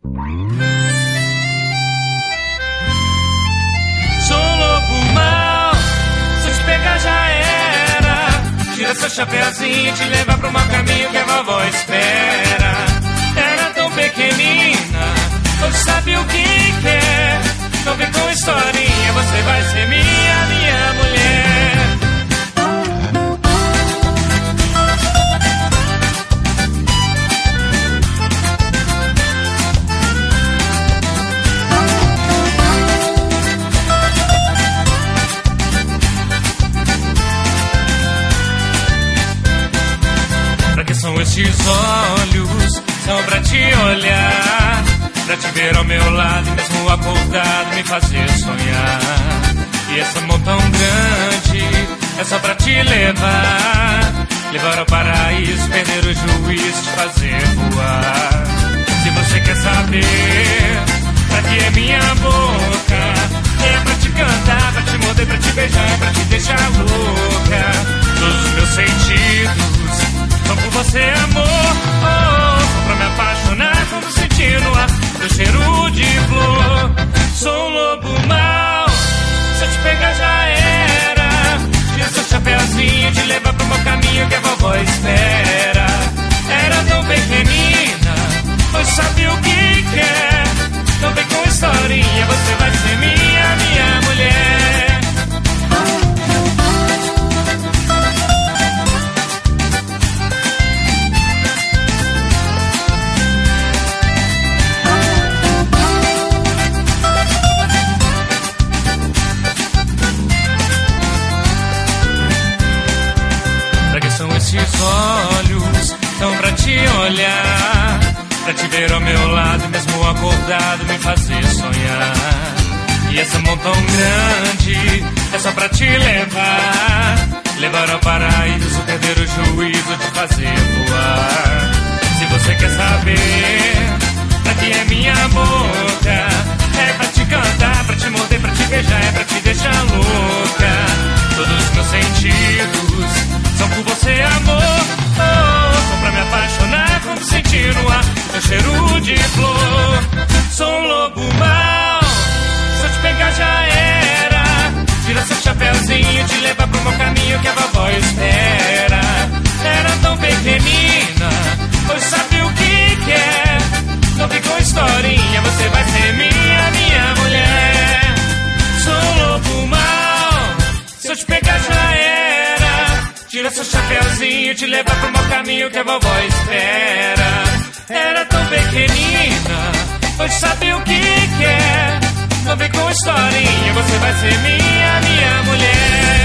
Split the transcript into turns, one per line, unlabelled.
Sou um lobo mau, se eu te pegar já era. Tira seu chapéuzinho e te levar pro mau caminho que a vovó espera. Era tão pequenina, hoje sabe o que quer. Não vem com historinha, você vai ser minha mulher. Pra que são estes olhos? São pra te olhar, pra te ver ao meu lado e mesmo acordado me fazer sonhar. E essa mão tão grande é só pra te levar, levar ao paraíso, perder o juízo, te fazer voar. Se você quer saber pra que é minha boca, é pra te cantar, pra te morder, pra te beijar, pra te deixar louca. Todos os meus sentidos são por você, amor. Só pra me apaixonar quando sentir no ar teu cheiro de flor. Sou um lobo mau, se eu te pegar já era. Tira seu chapéuzinho, te levar pro meu caminho que a vovó espera. Era tão pequenina, hoje sabe o que quer. Não vem com historinha, você vai ser minha mulher. Esses olhos são pra te olhar, pra te ver ao meu lado e mesmo acordado me fazer sonhar. E essa mão tão grande é só pra te levar, levar ao paraíso, perder o juízo, te fazer voar. Se você quer saber pra que é minha boca, é pra te cantar, pra te morder, pra te beijar, é pra te deixar louca. Todos os meus sentidos são por você, amor. Só pra me apaixonar quando sentir no ar teu cheiro de flor. Sou um lobo mau, se eu te pegar já era. Tira seu chapéuzinho, te levar pro meu caminho que a vovó espera. Era tão pequenina, hoje sabe o que quer. Não vem com historinha, você vai ser minha mulher. Sou um lobo mau, se eu te pegar já era. Tira seu chapéuzinho, te levar pro mau caminho que a vovó espera. Era tão pequenina, hoje sabe o que quer. Não vem com historinha, você vai ser minha mulher.